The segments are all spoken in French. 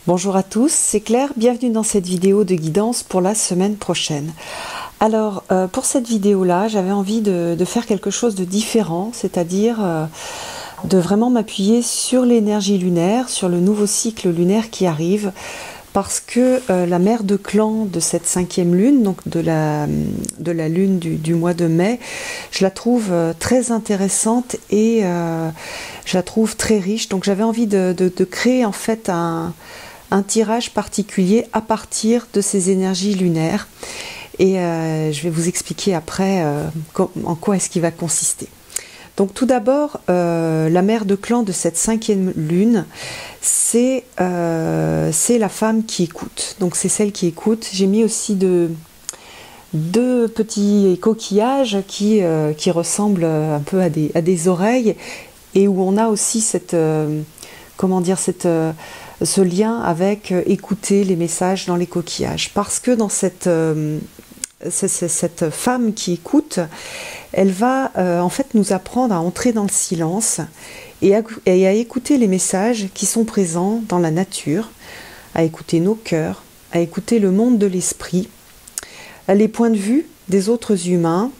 Bonjour à tous, c'est Claire, bienvenue dans cette vidéo de guidance pour la semaine prochaine. Alors pour cette vidéo-là, j'avais envie de faire quelque chose de différent, c'est-à-dire de vraiment m'appuyer sur l'énergie lunaire, sur le nouveau cycle lunaire qui arrive, parce que la mère de clan de cette 5e lune, donc de la lune du mois de mai, je la trouve très intéressante et je la trouve très riche. Donc j'avais envie de créer en fait un tirage particulier à partir de ces énergies lunaires. Et je vais vous expliquer après en quoi est-ce qu'il va consister. Donc tout d'abord, la mère de clan de cette 5e lune, c'est la femme qui écoute. Donc c'est celle qui écoute. J'ai mis aussi deux petits coquillages qui ressemblent un peu à des oreilles et où on a aussi ce lien avec écouter les messages dans les coquillages. Parce que dans cette femme qui écoute, elle va en fait nous apprendre à entrer dans le silence et à écouter les messages qui sont présents dans la nature, à écouter nos cœurs, à écouter le monde de l'esprit, les points de vue des autres humains,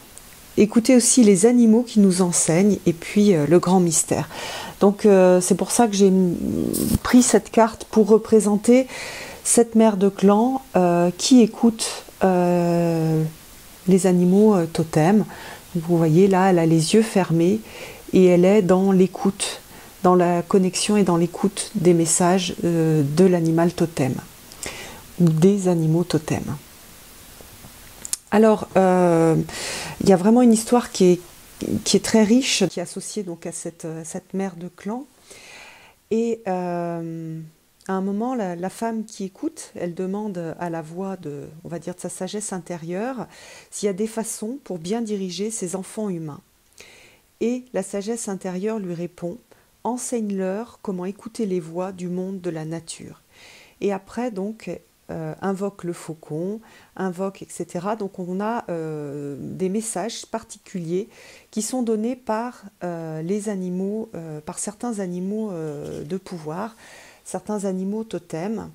écouter aussi les animaux qui nous enseignent et puis le grand mystère. Donc c'est pour ça que j'ai pris cette carte pour représenter cette mère de clan qui écoute les animaux totems. Vous voyez là, elle a les yeux fermés et elle est dans l'écoute, dans la connexion et dans l'écoute des messages de l'animal totem, ou des animaux totems. Alors, il y a vraiment une histoire qui est très riche, qui est associée donc à cette mère de clan. Et à un moment, la femme qui écoute, elle demande à la voix on va dire, de sa sagesse intérieure, s'il y a des façons pour bien diriger ses enfants humains. Et la sagesse intérieure lui répond, enseigne-leur comment écouter les voix du monde de la nature. Et après, donc, invoque le faucon, invoque, etc. Donc on a des messages particuliers qui sont donnés par les animaux, par certains animaux de pouvoir, certains animaux totems.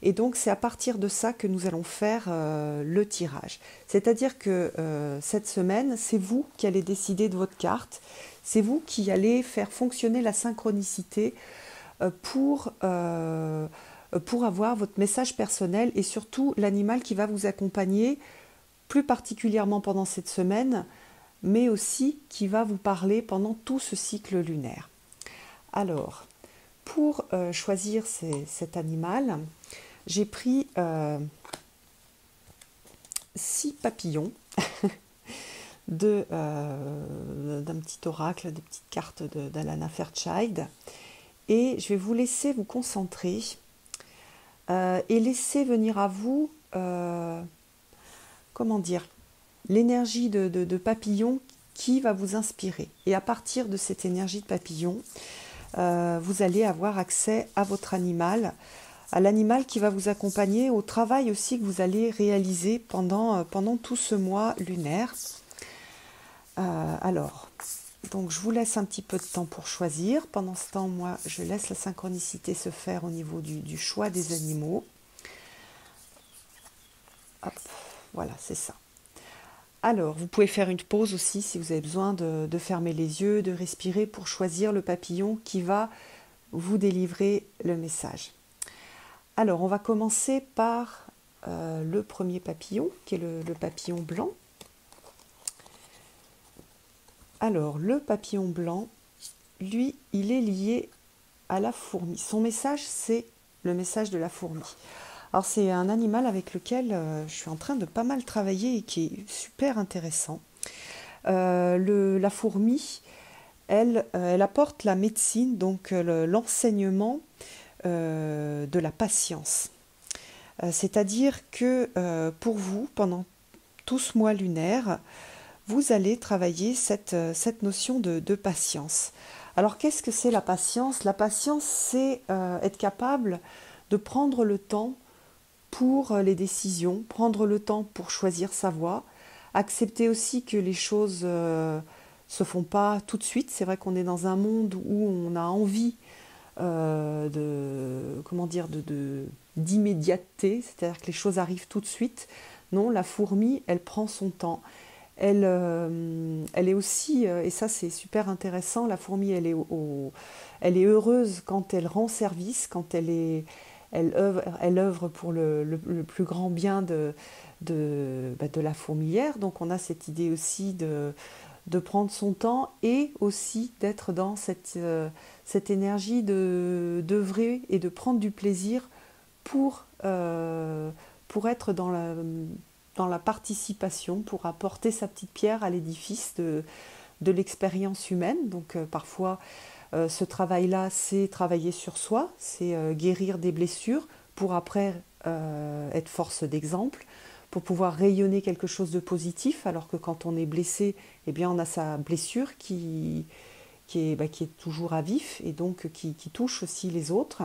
Et donc c'est à partir de ça que nous allons faire le tirage. C'est-à-dire que cette semaine, c'est vous qui allez décider de votre carte, c'est vous qui allez faire fonctionner la synchronicité pour avoir votre message personnel et surtout l'animal qui va vous accompagner plus particulièrement pendant cette semaine, mais aussi qui va vous parler pendant tout ce cycle lunaire. Alors, pour choisir cet animal, j'ai pris 6 papillons d'un petit oracle, des petites cartes d'Alana Fairchild, et je vais vous laisser vous concentrer et laisser venir à vous, comment dire, l'énergie de papillon qui va vous inspirer. Et à partir de cette énergie de papillon, vous allez avoir accès à votre animal, à l'animal qui va vous accompagner, au travail aussi que vous allez réaliser pendant tout ce mois lunaire. Donc je vous laisse un petit peu de temps pour choisir. Pendant ce temps, moi, je laisse la synchronicité se faire au niveau du choix des animaux. Hop, voilà, c'est ça. Alors, vous pouvez faire une pause aussi si vous avez besoin de fermer les yeux, de respirer pour choisir le papillon qui va vous délivrer le message. Alors, on va commencer par le premier papillon, qui est le papillon blanc. Alors, le papillon blanc, lui, il est lié à la fourmi. Son message, c'est le message de la fourmi. Alors, c'est un animal avec lequel je suis en train de pas mal travailler et qui est super intéressant. La fourmi, elle apporte la médecine, donc l'enseignement de la patience. C'est-à-dire que pour vous, pendant tout ce mois lunaire, vous allez travailler cette notion de patience. Alors, qu'est-ce que c'est la patience? La patience, c'est être capable de prendre le temps pour les décisions, prendre le temps pour choisir sa voie, accepter aussi que les choses se font pas tout de suite. C'est vrai qu'on est dans un monde où on a envie comment dire, d'immédiateté, c'est-à-dire que les choses arrivent tout de suite. Non, la fourmi, elle prend son temps. Elle est aussi, et ça c'est super intéressant, la fourmi, elle est heureuse quand elle rend service, quand elle œuvre pour le plus grand bien de la fourmilière. Donc on a cette idée aussi de prendre son temps et aussi d'être dans cette énergie d'œuvrer et de prendre du plaisir pour être dans la participation, pour apporter sa petite pierre à l'édifice de l'expérience humaine. Donc parfois, ce travail-là, c'est travailler sur soi, c'est guérir des blessures pour après être force d'exemple, pour pouvoir rayonner quelque chose de positif, alors que quand on est blessé, eh bien, on a sa blessure qui est toujours à vif et donc qui touche aussi les autres.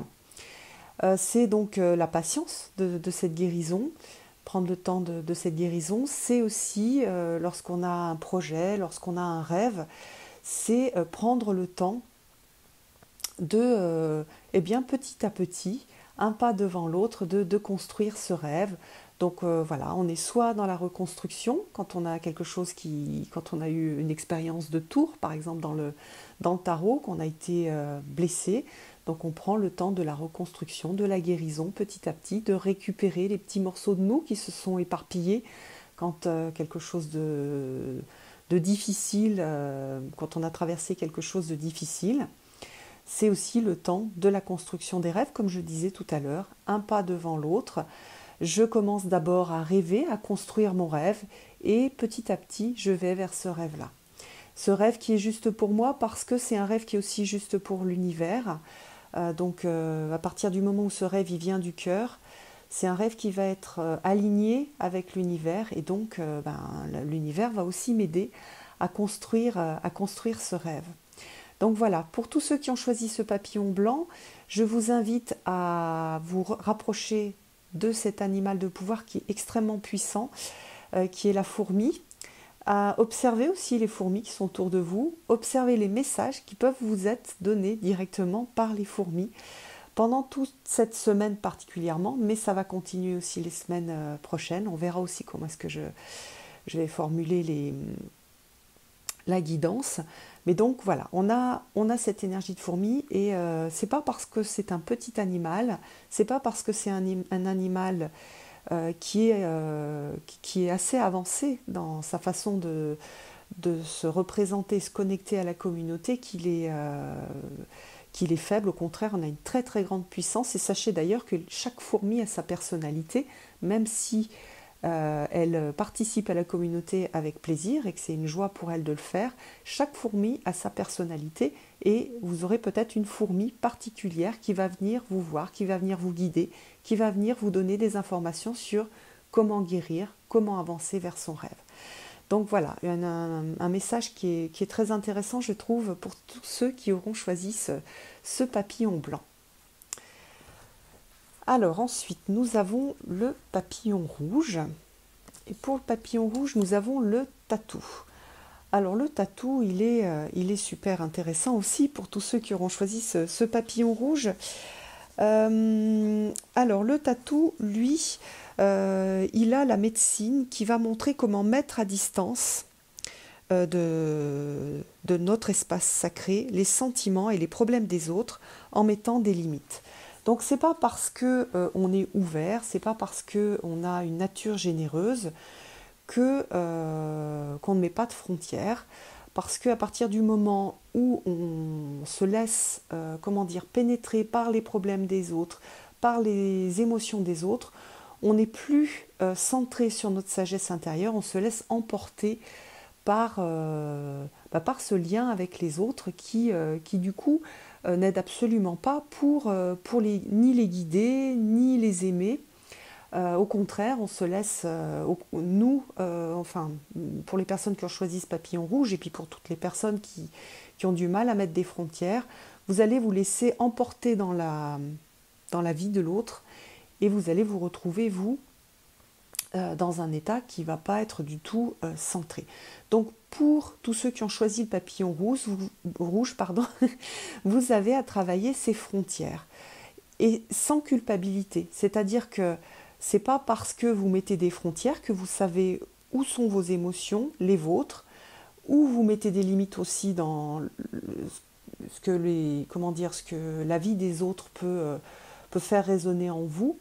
C'est donc la patience de cette guérison, prendre le temps de cette guérison. C'est aussi, lorsqu'on a un projet, lorsqu'on a un rêve, c'est prendre le temps eh bien, petit à petit, un pas devant l'autre, de construire ce rêve. Donc voilà, on est soit dans la reconstruction, quand on a quelque chose quand on a eu une expérience de tour, par exemple dans le tarot, qu'on a été blessé. Donc on prend le temps de la reconstruction, de la guérison, petit à petit, de récupérer les petits morceaux de nous qui se sont éparpillés quand quelque chose de difficile, quand on a traversé quelque chose de difficile. C'est aussi le temps de la construction des rêves, comme je disais tout à l'heure, un pas devant l'autre. Je commence d'abord à rêver, à construire mon rêve, et petit à petit, je vais vers ce rêve-là. Ce rêve qui est juste pour moi parce que c'est un rêve qui est aussi juste pour l'univers. Donc à partir du moment où ce rêve il vient du cœur, c'est un rêve qui va être aligné avec l'univers, et donc l'univers va aussi m'aider à construire ce rêve. Donc voilà, pour tous ceux qui ont choisi ce papillon blanc, je vous invite à vous rapprocher de cet animal de pouvoir qui est extrêmement puissant, qui est la fourmi. À observer aussi les fourmis qui sont autour de vous, observer les messages qui peuvent vous être donnés directement par les fourmis pendant toute cette semaine particulièrement, mais ça va continuer aussi les semaines prochaines. On verra aussi comment est-ce que je vais formuler la guidance. Mais donc voilà, on a cette énergie de fourmi, et c'est pas parce que c'est un petit animal, c'est pas parce que c'est un animal qui est assez avancé dans sa façon de se représenter, se connecter à la communauté, qu'il est faible. Au contraire, on a une très très grande puissance, et sachez d'ailleurs que chaque fourmi a sa personnalité, même si elle participe à la communauté avec plaisir et que c'est une joie pour elle de le faire. Chaque fourmi a sa personnalité, et vous aurez peut-être une fourmi particulière qui va venir vous voir, qui va venir vous guider, qui va venir vous donner des informations sur comment guérir, comment avancer vers son rêve. Donc voilà, un message qui est très intéressant, je trouve, pour tous ceux qui auront choisi ce papillon blanc. Alors ensuite, nous avons le papillon rouge. Et pour le papillon rouge, nous avons le tatou. Alors le tatou, il est super intéressant aussi pour tous ceux qui auront choisi ce papillon rouge. Alors le tatou, lui, il a la médecine qui va montrer comment mettre à distance de notre espace sacré les sentiments et les problèmes des autres en mettant des limites. Donc c'est pas parce que on est ouvert, c'est pas parce que on a une nature généreuse que qu'on ne met pas de frontières, parce qu'à partir du moment où on se laisse pénétrer par les problèmes des autres, par les émotions des autres, on n'est plus centré sur notre sagesse intérieure, on se laisse emporter par ce lien avec les autres qui du coup n'aide absolument pas pour ni les guider, ni les aimer. Au contraire, on se laisse, pour les personnes qui ont choisi ce papillon rouge, et puis pour toutes les personnes qui ont du mal à mettre des frontières, vous allez vous laisser emporter dans la vie de l'autre, et vous allez vous retrouver, vous, dans un état qui ne va pas être du tout centré. Donc pour tous ceux qui ont choisi le papillon rouge, pardon, vous avez à travailler ces frontières. Et sans culpabilité, c'est-à-dire que c'est pas parce que vous mettez des frontières que vous savez où sont vos émotions, les vôtres, où vous mettez des limites aussi dans ce que la vie des autres peut faire résonner en vous,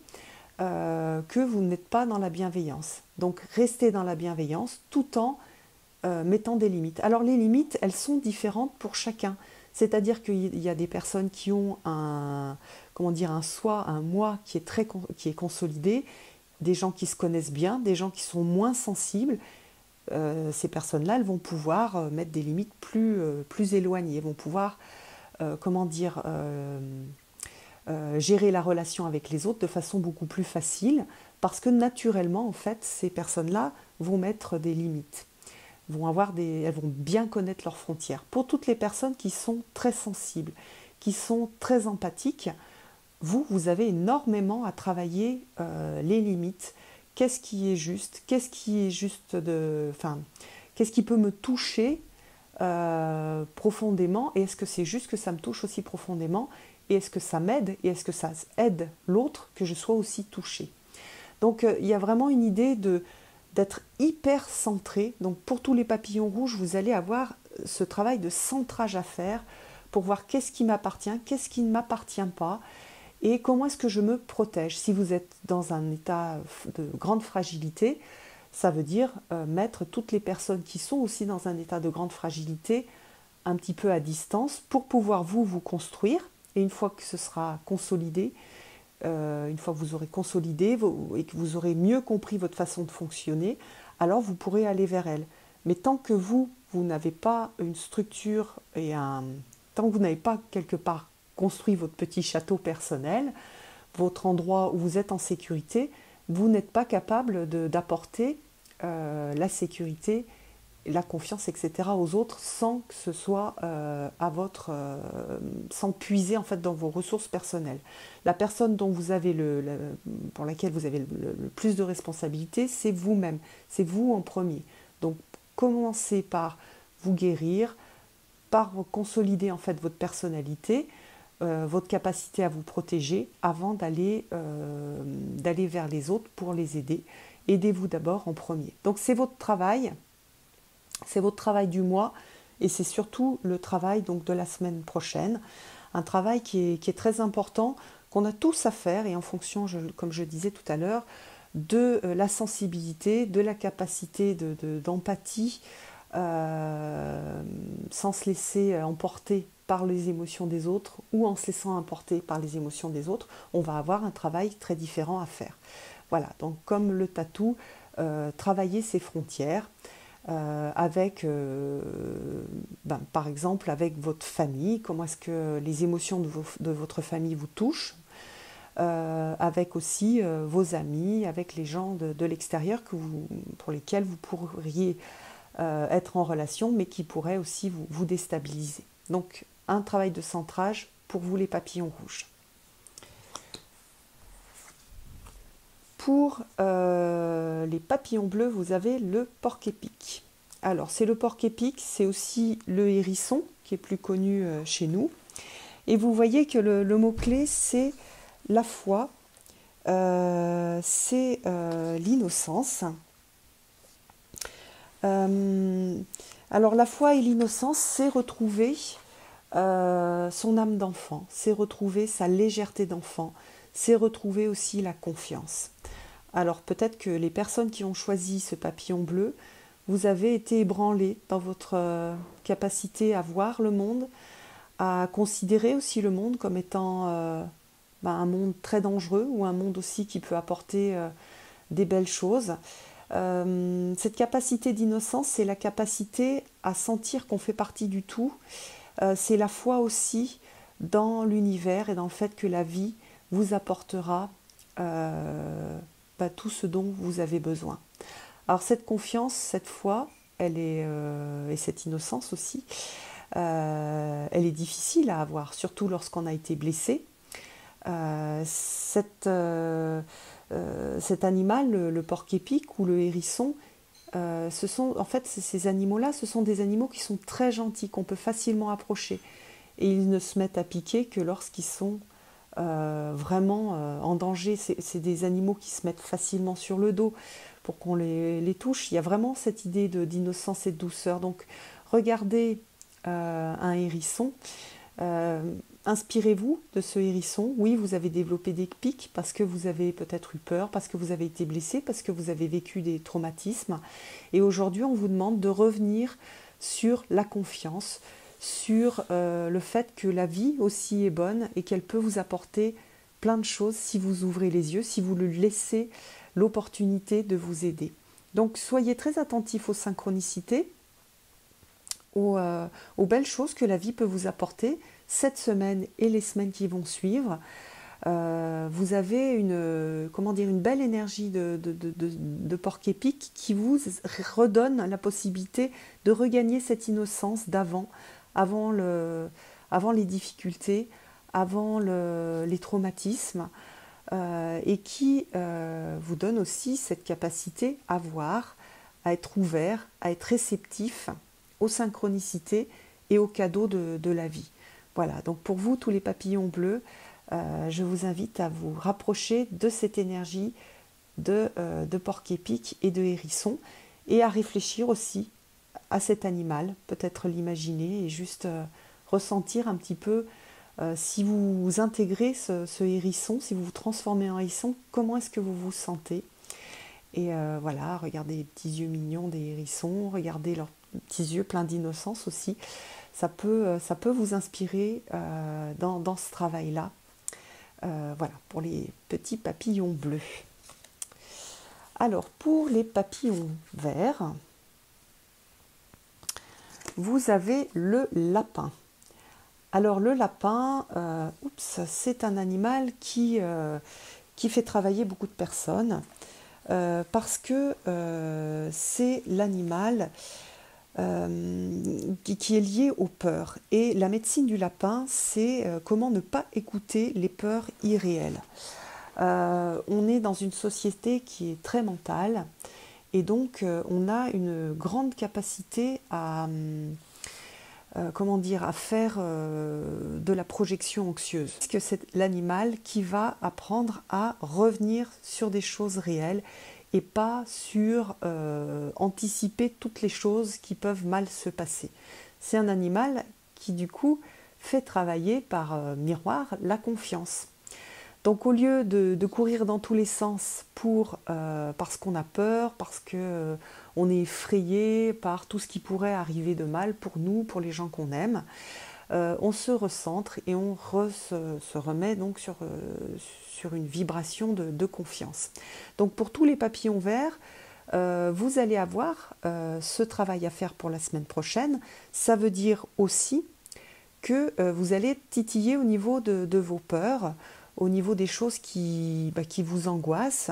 que vous n'êtes pas dans la bienveillance. Donc restez dans la bienveillance tout en mettant des limites. Alors les limites, elles sont différentes pour chacun. C'est-à-dire qu'il y a des personnes qui ont un soi, un moi qui est consolidé, des gens qui se connaissent bien, des gens qui sont moins sensibles. Ces personnes-là, elles vont pouvoir mettre des limites plus éloignées, vont pouvoir, gérer la relation avec les autres de façon beaucoup plus facile, parce que naturellement, en fait, ces personnes-là vont mettre des limites. Elles vont bien connaître leurs frontières. Pour toutes les personnes qui sont très sensibles, qui sont très empathiques, vous avez énormément à travailler les limites. Qu'est-ce qui est juste? Qu'est-ce qui peut me toucher profondément? Et est-ce que c'est juste que ça me touche aussi profondément? Et est-ce que ça m'aide? Et est-ce que ça aide l'autre que je sois aussi touchée? Donc il y a vraiment une idée d'être hyper centré. Donc pour tous les papillons rouges, vous allez avoir ce travail de centrage à faire pour voir qu'est-ce qui m'appartient, qu'est-ce qui ne m'appartient pas, et comment est-ce que je me protège. Si vous êtes dans un état de grande fragilité, ça veut dire mettre toutes les personnes qui sont aussi dans un état de grande fragilité un petit peu à distance pour pouvoir vous construire. Et une fois que ce sera consolidé, une fois que vous aurez consolidé et que vous aurez mieux compris votre façon de fonctionner, alors vous pourrez aller vers elle. Mais tant que vous n'avez pas une structure tant que vous n'avez pas quelque part construit votre petit château personnel, votre endroit où vous êtes en sécurité, vous n'êtes pas capable d'apporter la sécurité, la confiance, etc. aux autres sans que ce soit sans puiser en fait dans vos ressources personnelles. La personne dont pour laquelle vous avez le plus de responsabilité, c'est vous-même, c'est vous en premier. Donc commencez par vous guérir, par consolider en fait votre personnalité, votre capacité à vous protéger avant d'aller vers les autres pour les aider. Aidez-vous d'abord en premier. Donc c'est votre travail du mois et c'est surtout le travail donc de la semaine prochaine. Un travail qui est très important, qu'on a tous à faire et en fonction, comme je disais tout à l'heure, de la sensibilité, de la capacité d'empathie, sans se laisser emporter par les émotions des autres ou en se laissant emporter par les émotions des autres, on va avoir un travail très différent à faire. Voilà, donc comme le tatou, travailler ses frontières avec, par exemple, avec votre famille, comment est-ce que les émotions de votre famille vous touchent, avec aussi vos amis, avec les gens de l'extérieur pour lesquels vous pourriez être en relation, mais qui pourraient aussi vous déstabiliser. Donc, un travail de centrage pour vous les papillons rouges. Pour les papillons bleus, vous avez le porc-épic. Alors, c'est le porc-épic, c'est aussi le hérisson, qui est plus connu chez nous. Et vous voyez que le mot-clé, c'est la foi, c'est l'innocence. Alors, la foi et l'innocence, c'est retrouver son âme d'enfant, c'est retrouver sa légèreté d'enfant, c'est retrouver aussi la confiance. Alors peut-être que les personnes qui ont choisi ce papillon bleu, vous avez été ébranlés dans votre capacité à voir le monde, à considérer aussi le monde comme étant un monde très dangereux ou un monde aussi qui peut apporter des belles choses. Cette capacité d'innocence, c'est la capacité à sentir qu'on fait partie du tout. C'est la foi aussi dans l'univers et dans le fait que la vie vous apportera tout ce dont vous avez besoin. Alors cette confiance, cette foi, et cette innocence aussi, elle est difficile à avoir, surtout lorsqu'on a été blessé. Cet animal, le porc-épic ou le hérisson, en fait, ces animaux-là, ce sont des animaux qui sont très gentils, qu'on peut facilement approcher. Et ils ne se mettent à piquer que lorsqu'ils sont vraiment en danger. C'est des animaux qui se mettent facilement sur le dos pour qu'on les touche. Il y a vraiment cette idée d'innocence et de douceur. Donc, regardez un hérisson. Inspirez-vous de ce hérisson. Oui, vous avez développé des pics parce que vous avez peut-être eu peur, parce que vous avez été blessé, parce que vous avez vécu des traumatismes. Et aujourd'hui, on vous demande de revenir sur la confiance, sur le fait que la vie aussi est bonne et qu'elle peut vous apporter plein de choses si vous ouvrez les yeux, si vous lui laissez l'opportunité de vous aider. Donc soyez très attentifs aux synchronicités, aux belles choses que la vie peut vous apporter cette semaine et les semaines qui vont suivre. Vous avez une belle énergie de porc-épic qui vous redonne la possibilité de regagner cette innocence d'avant, avant les difficultés, avant les traumatismes, et qui vous donne aussi cette capacité à voir, à être ouvert, à être réceptif aux synchronicités et aux cadeaux de la vie. Voilà, donc pour vous, tous les papillons bleus, je vous invite à vous rapprocher de cette énergie de porc-épic et de hérisson et à réfléchir aussi à cet animal, peut-être l'imaginer et juste ressentir un petit peu si vous intégrez ce hérisson, si vous vous transformez en hérisson, comment est-ce que vous vous sentez? Et voilà, regardez les petits yeux mignons des hérissons, regardez leurs petits yeux pleins d'innocence aussi. Ça peut vous inspirer dans ce travail-là. Voilà, pour les petits papillons bleus. Alors, pour les papillons verts, vous avez le lapin. Alors, le lapin, c'est un animal qui fait travailler beaucoup de personnes parce que c'est l'animal qui est lié aux peurs. Et la médecine du lapin, c'est comment ne pas écouter les peurs irréelles. On est dans une société qui est très mentale et donc on a une grande capacité à faire de la projection anxieuse. Parce que c'est l'animal qui va apprendre à revenir sur des choses réelles et pas sur anticiper toutes les choses qui peuvent mal se passer. C'est un animal qui du coup fait travailler par miroir la confiance. Donc au lieu de courir dans tous les sens parce qu'on a peur, parce qu'on est effrayé par tout ce qui pourrait arriver de mal pour nous, pour les gens qu'on aime, on se recentre et on se remet donc sur une vibration de confiance. Donc pour tous les papillons verts, vous allez avoir ce travail à faire pour la semaine prochaine. Ça veut dire aussi que vous allez titiller au niveau de vos peurs, au niveau des choses qui vous angoissent,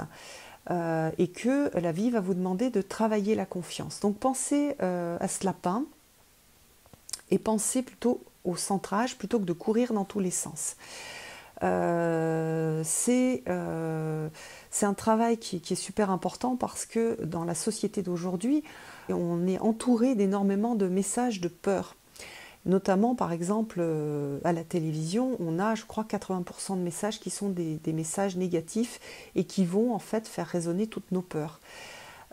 et que la vie va vous demander de travailler la confiance. Donc pensez à ce lapin et pensez plutôt au centrage plutôt que de courir dans tous les sens. C'est un travail qui est super important parce que dans la société d'aujourd'hui, on est entouré d'énormément de messages de peur. Notamment, par exemple, à la télévision, on a, je crois, 80% de messages qui sont des messages négatifs et qui vont en fait faire résonner toutes nos peurs.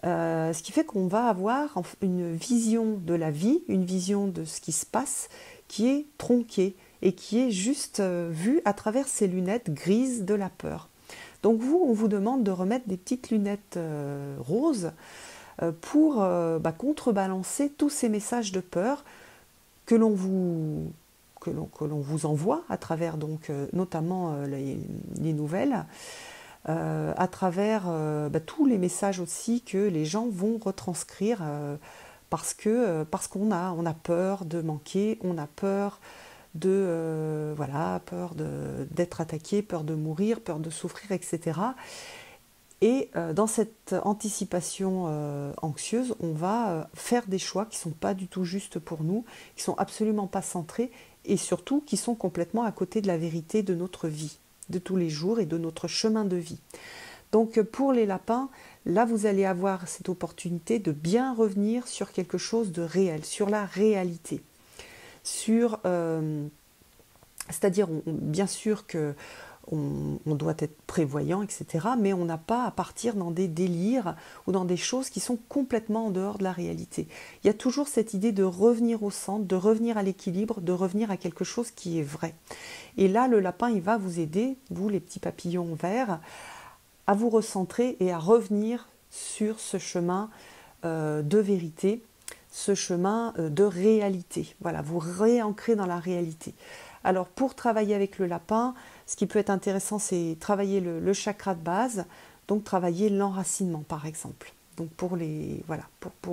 Ce qui fait qu'on va avoir une vision de la vie, une vision de ce qui se passe qui est tronquée et qui est juste vue à travers ces lunettes grises de la peur. Donc on vous demande de remettre des petites lunettes roses pour contrebalancer tous ces messages de peur que l'on vous envoie à travers donc notamment les nouvelles, à travers tous les messages aussi que les gens vont retranscrire parce qu'on a peur de manquer, on a peur d'être attaqué, peur de mourir, peur de souffrir, etc. Et dans cette anticipation anxieuse, on va faire des choix qui ne sont pas du tout justes pour nous, qui ne sont absolument pas centrés et surtout qui sont complètement à côté de la vérité de notre vie. de tous les jours et de notre chemin de vie. Donc pour les lapins, là vous allez avoir cette opportunité de bien revenir sur quelque chose de réel, sur la réalité. C'est-à-dire bien sûr que on doit être prévoyant, etc. Mais on n'a pas à partir dans des délires ou dans des choses qui sont complètement en dehors de la réalité. Il y a toujours cette idée de revenir au centre, de revenir à l'équilibre, de revenir à quelque chose qui est vrai. Et là, le lapin, il va vous aider, vous les petits papillons verts, à vous recentrer et à revenir sur ce chemin de vérité, ce chemin de réalité. Voilà, vous réancrez dans la réalité. Alors pour travailler avec le lapin, ce qui peut être intéressant, c'est travailler le chakra de base, donc travailler l'enracinement par exemple. Donc pour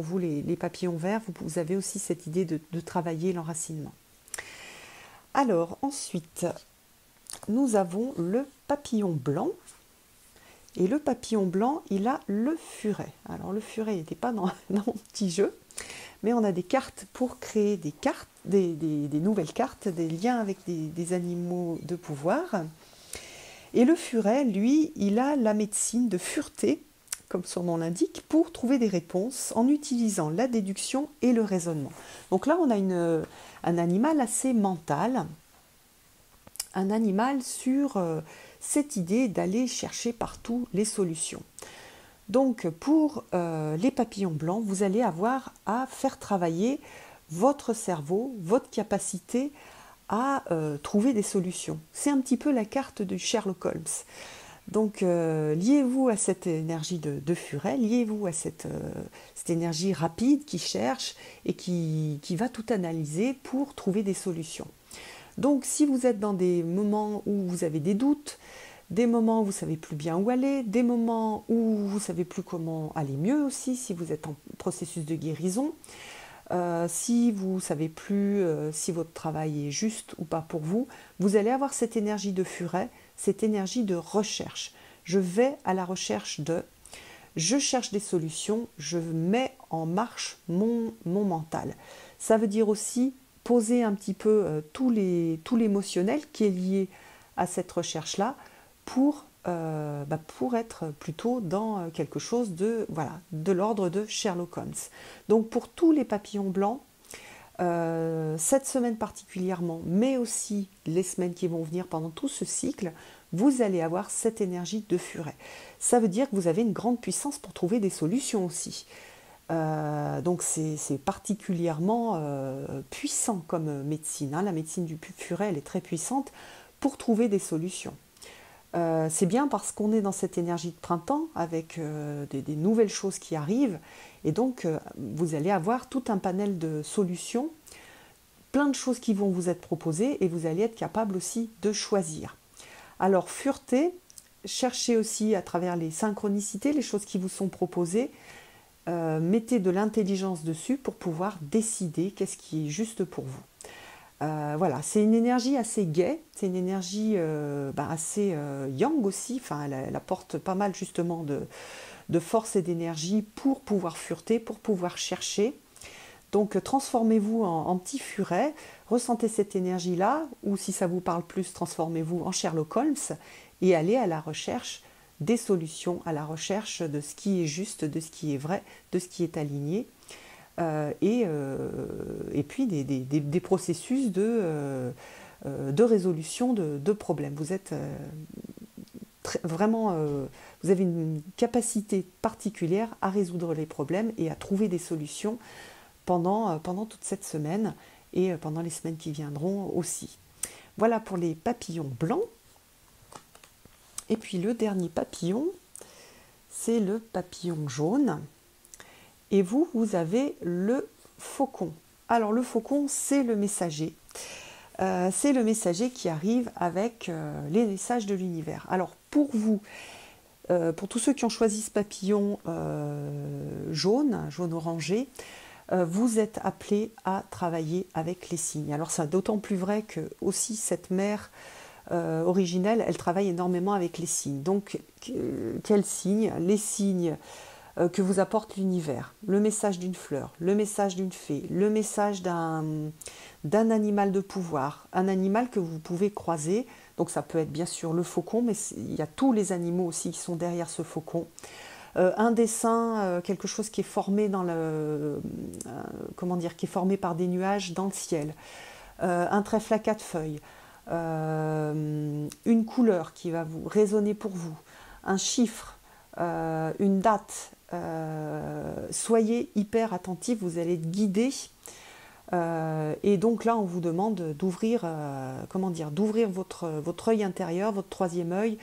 vous les papillons verts, vous avez aussi cette idée de travailler l'enracinement. Alors ensuite, nous avons le papillon blanc. Et le papillon blanc, il a le furet. Alors le furet n'était pas dans mon petit jeu, mais on a des cartes pour créer des cartes, des nouvelles cartes, des liens avec des animaux de pouvoir. Et le furet, lui, il a la médecine de fureté, comme son nom l'indique, pour trouver des réponses en utilisant la déduction et le raisonnement. Donc là, on a un animal assez mental, un animal sur cette idée d'aller chercher partout les solutions. Donc pour les papillons blancs, vous allez avoir à faire travailler votre cerveau, votre capacité à trouver des solutions. C'est un petit peu la carte de Sherlock Holmes. Donc liez-vous à cette énergie de furet, liez-vous à cette énergie rapide qui cherche et qui va tout analyser pour trouver des solutions. Donc si vous êtes dans des moments où vous avez des doutes, des moments où vous ne savez plus bien où aller, des moments où vous ne savez plus comment aller mieux aussi, si vous êtes en processus de guérison, si vous ne savez plus si votre travail est juste ou pas pour vous, vous allez avoir cette énergie de furet, cette énergie de recherche. Je vais à la recherche je cherche des solutions, je mets en marche mon mental. Ça veut dire aussi poser un petit peu tout l'émotionnel qui est lié à cette recherche-là pour être plutôt dans quelque chose de l'ordre de Sherlock Holmes. Donc pour tous les papillons blancs, cette semaine particulièrement, mais aussi les semaines qui vont venir pendant tout ce cycle, vous allez avoir cette énergie de furet. Ça veut dire que vous avez une grande puissance pour trouver des solutions aussi. Donc c'est particulièrement puissant comme médecine. La médecine du furet, elle est très puissante pour trouver des solutions. C'est bien parce qu'on est dans cette énergie de printemps avec des nouvelles choses qui arrivent et donc vous allez avoir tout un panel de solutions, plein de choses qui vont vous être proposées et vous allez être capable aussi de choisir. Alors fureté, cherchez aussi à travers les synchronicités, les choses qui vous sont proposées, mettez de l'intelligence dessus pour pouvoir décider qu'est-ce qui est juste pour vous. Voilà, c'est une énergie assez gaie, c'est une énergie assez yang aussi, elle apporte pas mal justement de force et d'énergie pour pouvoir fureter, pour pouvoir chercher. Donc transformez-vous en petit furet, ressentez cette énergie-là, ou si ça vous parle plus, transformez-vous en Sherlock Holmes et allez à la recherche des solutions, à la recherche de ce qui est juste, de ce qui est vrai, de ce qui est aligné. Et puis des processus de résolution de problèmes. Vous êtes vous avez une capacité particulière à résoudre les problèmes et à trouver des solutions pendant toute cette semaine et pendant les semaines qui viendront aussi. Voilà pour les papillons blancs. Et puis le dernier papillon, c'est le papillon jaune. Et vous avez le faucon. Alors le faucon, c'est le messager. C'est le messager qui arrive avec les messages de l'univers. Alors pour vous, pour tous ceux qui ont choisi ce papillon jaune orangé, vous êtes appelés à travailler avec les signes. Alors c'est d'autant plus vrai que aussi cette mère originelle, elle travaille énormément avec les signes. Donc quels signes? Les signes que vous apporte l'univers, le message d'une fleur, le message d'une fée, le message d'un animal de pouvoir, un animal que vous pouvez croiser Donc ça peut être bien sûr le faucon, mais il y a tous les animaux aussi qui sont derrière ce faucon. Un dessin, quelque chose qui est formé dans comment dire, qui est formé par des nuages dans le ciel. Un trèfle à quatre feuilles. Une couleur qui va vous résonner pour vous. Un chiffre, une date. Soyez hyper attentifs, vous allez être guidés. Et donc là, on vous demande d'ouvrir, comment dire, d'ouvrir votre œil intérieur, votre troisième œil,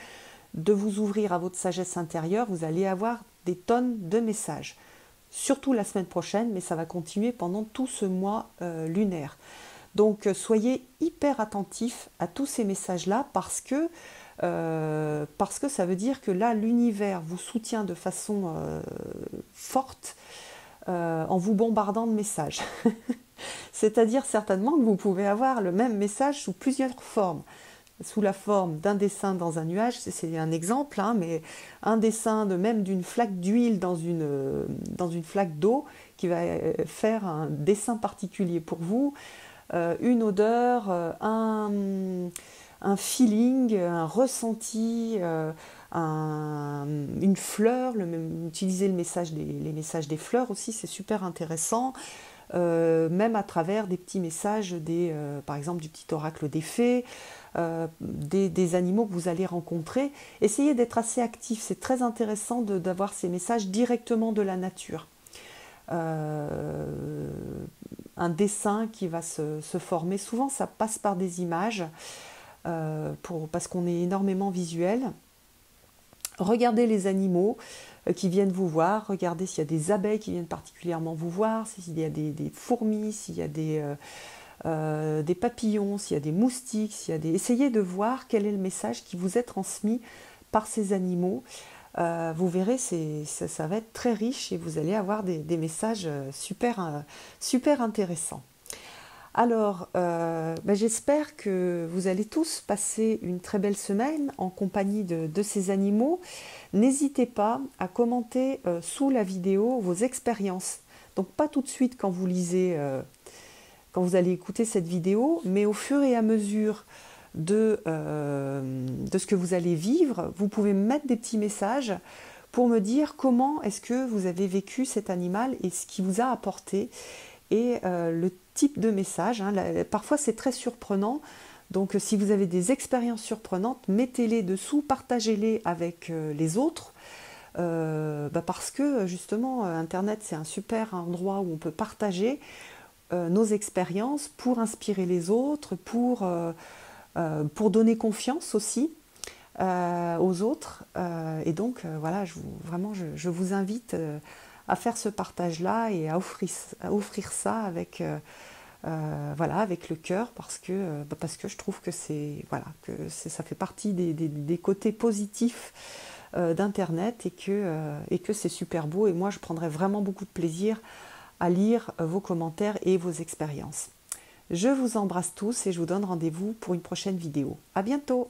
de vous ouvrir à votre sagesse intérieure. Vous allez avoir des tonnes de messages, surtout la semaine prochaine, mais ça va continuer pendant tout ce mois lunaire. Donc soyez hyper attentifs à tous ces messages-là parce que ça veut dire que là, l'univers vous soutient de façon forte en vous bombardant de messages. C'est-à-dire certainement que vous pouvez avoir le même message sous plusieurs formes. Sous la forme d'un dessin dans un nuage, c'est un exemple, hein, mais un dessin même d'une flaque d'huile dans une flaque d'eau qui va faire un dessin particulier pour vous, une odeur, un feeling, un ressenti, une fleur, utiliser les messages des fleurs aussi, c'est super intéressant. Même à travers des petits messages, par exemple du petit oracle des fées, des animaux que vous allez rencontrer. Essayez d'être assez actif, c'est très intéressant d'avoir ces messages directement de la nature. Un dessin qui va se former, souvent ça passe par des images, parce qu'on est énormément visuel. Regardez les animaux qui viennent vous voir, regardez s'il y a des abeilles qui viennent particulièrement vous voir, s'il y a des fourmis, s'il y a des papillons, s'il y a des moustiques, essayez de voir quel est le message qui vous est transmis par ces animaux. Vous verrez, ça va être très riche et vous allez avoir des messages super intéressants. Alors, j'espère que vous allez tous passer une très belle semaine en compagnie de ces animaux. N'hésitez pas à commenter sous la vidéo vos expériences. Donc pas tout de suite quand vous lisez, quand vous allez écouter cette vidéo, mais au fur et à mesure de ce que vous allez vivre, vous pouvez mettre des petits messages pour me dire comment est-ce que vous avez vécu cet animal et ce qui vous a apporté. Et le type de message, hein, parfois c'est très surprenant, donc si vous avez des expériences surprenantes, mettez-les dessous, partagez-les avec les autres, parce que justement Internet c'est un super endroit où on peut partager nos expériences pour inspirer les autres, pour donner confiance aussi aux autres, et donc voilà, je vous invite à faire ce partage-là et à offrir ça avec le cœur, parce que je trouve que ça fait partie des côtés positifs d'Internet, et que c'est super beau. Et moi, je prendrais vraiment beaucoup de plaisir à lire vos commentaires et vos expériences. Je vous embrasse tous et je vous donne rendez-vous pour une prochaine vidéo. À bientôt!